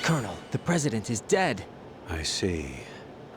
Colonel, the president is dead. I see.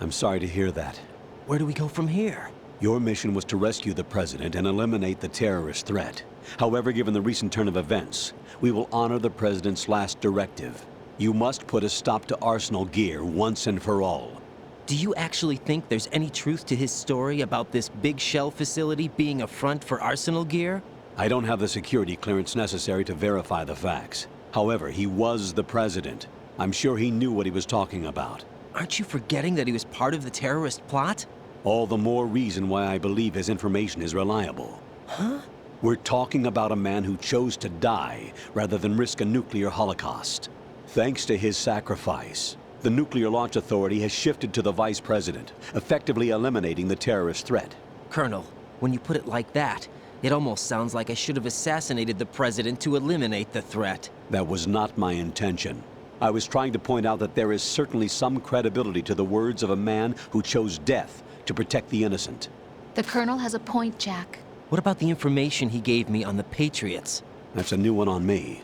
I'm sorry to hear that. Where do we go from here? Your mission was to rescue the president and eliminate the terrorist threat. However, given the recent turn of events, we will honor the president's last directive. You must put a stop to Arsenal Gear once and for all. Do you actually think there's any truth to his story about this big shell facility being a front for Arsenal Gear? I don't have the security clearance necessary to verify the facts. However, he was the president. I'm sure he knew what he was talking about. Aren't you forgetting that he was part of the terrorist plot? All the more reason why I believe his information is reliable. Huh? We're talking about a man who chose to die rather than risk a nuclear holocaust. Thanks to his sacrifice, the Nuclear Launch Authority has shifted to the vice president, effectively eliminating the terrorist threat. Colonel, when you put it like that, it almost sounds like I should have assassinated the president to eliminate the threat. That was not my intention. I was trying to point out that there is certainly some credibility to the words of a man who chose death to protect the innocent. The Colonel has a point, Jack. What about the information he gave me on the Patriots? That's a new one on me.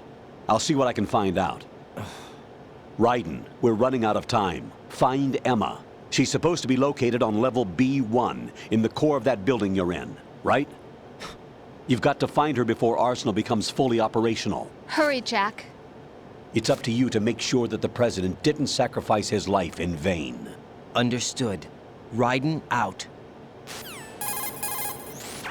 I'll see what I can find out. Raiden, we're running out of time. Find Emma. She's supposed to be located on level B1, in the core of that building you're in, right? You've got to find her before Arsenal becomes fully operational. Hurry, Jack. It's up to you to make sure that the president didn't sacrifice his life in vain. Understood. Raiden out.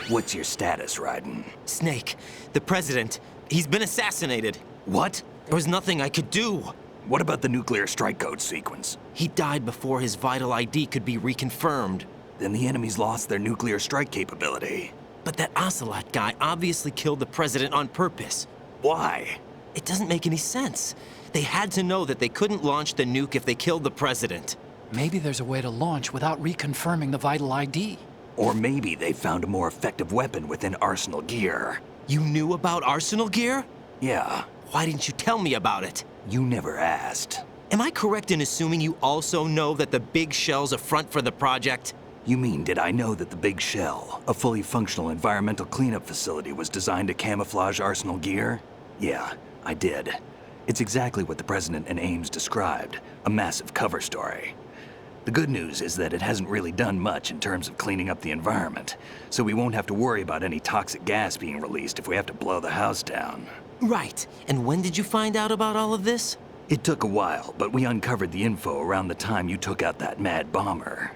What's your status, Raiden? Snake, the president, he's been assassinated. What? There was nothing I could do. What about the nuclear strike code sequence? He died before his vital ID could be reconfirmed. Then the enemy's lost their nuclear strike capability. But that Ocelot guy obviously killed the president on purpose. Why? It doesn't make any sense. They had to know that they couldn't launch the nuke if they killed the president. Maybe there's a way to launch without reconfirming the vital ID. Or maybe they found a more effective weapon within Arsenal Gear. You knew about Arsenal Gear? Yeah. Why didn't you tell me about it? You never asked. Am I correct in assuming you also know that the big shell's a front for the project? You mean, did I know that the Big Shell, a fully functional environmental cleanup facility, was designed to camouflage Arsenal Gear? Yeah, I did. It's exactly what the President and Ames described, a massive cover story. The good news is that it hasn't really done much in terms of cleaning up the environment, so we won't have to worry about any toxic gas being released if we have to blow the house down. Right. And when did you find out about all of this? It took a while, but we uncovered the info around the time you took out that mad bomber.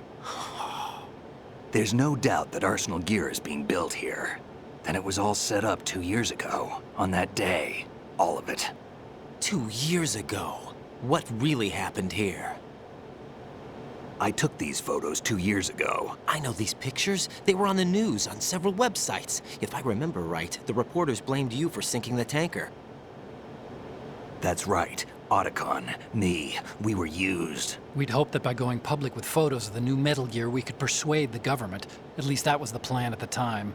There's no doubt that Arsenal Gear is being built here. Then it was all set up 2 years ago, on that day. All of it. 2 years ago. What really happened here? I took these photos 2 years ago. I know these pictures. They were on the news, on several websites. If I remember right, the reporters blamed you for sinking the tanker. That's right. Otacon, me, we were used. We'd hoped that by going public with photos of the new Metal Gear, we could persuade the government. At least that was the plan at the time.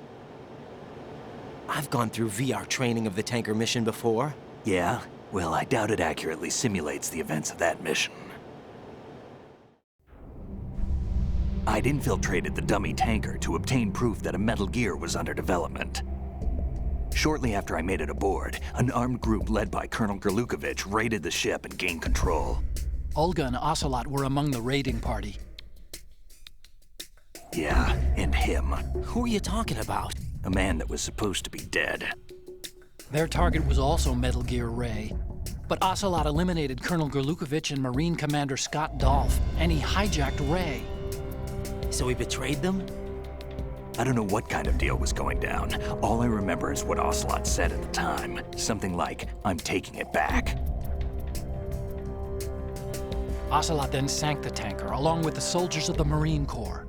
I've gone through VR training of the tanker mission before. Yeah? Well, I doubt it accurately simulates the events of that mission. I'd infiltrated the dummy tanker to obtain proof that a Metal Gear was under development. Shortly after I made it aboard, an armed group led by Colonel Gerlukovich raided the ship and gained control. Olga and Ocelot were among the raiding party. Yeah, and him. Who are you talking about? A man that was supposed to be dead. Their target was also Metal Gear Ray. But Ocelot eliminated Colonel Gerlukovich and Marine Commander Scott Dolph, and he hijacked Ray. So he betrayed them? I don't know what kind of deal was going down. All I remember is what Ocelot said at the time. Something like, "I'm taking it back." Ocelot then sank the tanker, along with the soldiers of the Marine Corps.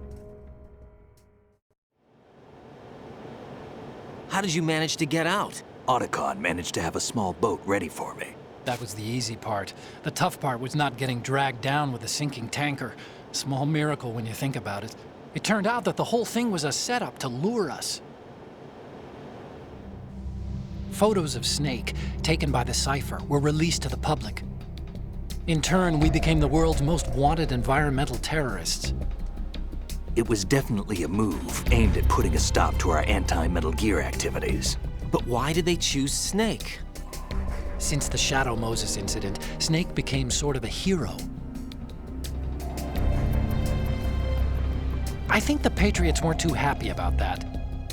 How did you manage to get out? Otacon managed to have a small boat ready for me. That was the easy part. The tough part was not getting dragged down with a sinking tanker. Small miracle when you think about it. It turned out that the whole thing was a setup to lure us. Photos of Snake, taken by the Cypher, were released to the public. In turn, we became the world's most wanted environmental terrorists. It was definitely a move aimed at putting a stop to our anti-Metal Gear activities. But why did they choose Snake? Since the Shadow Moses incident, Snake became sort of a hero. I think the Patriots weren't too happy about that.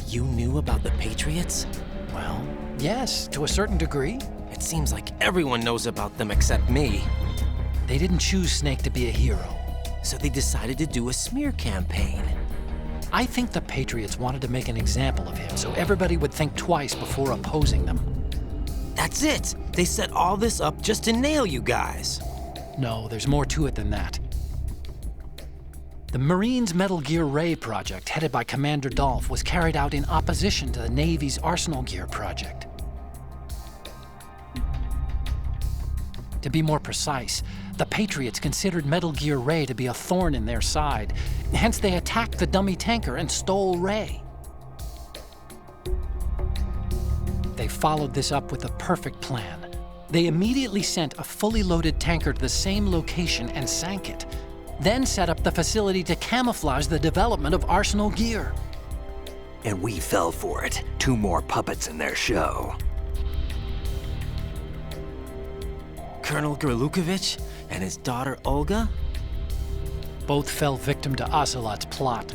You knew about the Patriots? Well, yes, to a certain degree. It seems like everyone knows about them except me. They didn't choose Snake to be a hero. So they decided to do a smear campaign. I think the Patriots wanted to make an example of him so everybody would think twice before opposing them. That's it! They set all this up just to nail you guys. No, there's more to it than that. The Marines' Metal Gear Ray project, headed by Commander Dolph, was carried out in opposition to the Navy's Arsenal Gear project. To be more precise, the Patriots considered Metal Gear Ray to be a thorn in their side. Hence, they attacked the dummy tanker and stole Ray. They followed this up with a perfect plan. They immediately sent a fully loaded tanker to the same location and sank it, then set up the facility to camouflage the development of Arsenal Gear. And we fell for it. 2 more puppets in their show. Colonel Gerlukovich and his daughter Olga? Both fell victim to Ocelot's plot.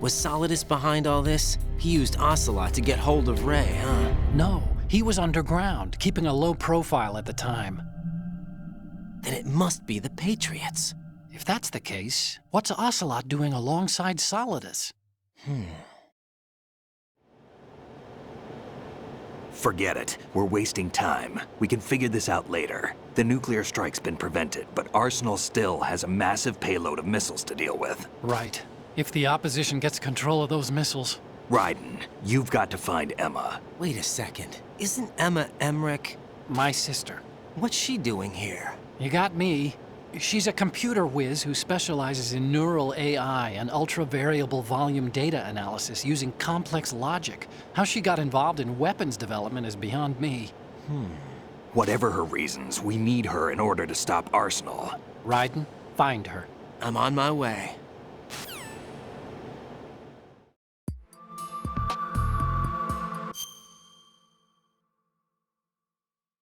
Was Solidus behind all this? He used Ocelot to get hold of Ray, huh? No, he was underground, keeping a low profile at the time. Then it must be the Patriots. If that's the case, what's Ocelot doing alongside Solidus? Forget it. We're wasting time. We can figure this out later. The nuclear strike's been prevented, but Arsenal still has a massive payload of missiles to deal with. Right. If the opposition gets control of those missiles. Raiden, you've got to find Emma. Wait a second. Isn't Emma Emmerich? My sister. What's she doing here? You got me. She's a computer whiz who specializes in neural AI and ultra-variable volume data analysis using complex logic. How she got involved in weapons development is beyond me. Whatever her reasons, we need her in order to stop Arsenal. Raiden, find her. I'm on my way.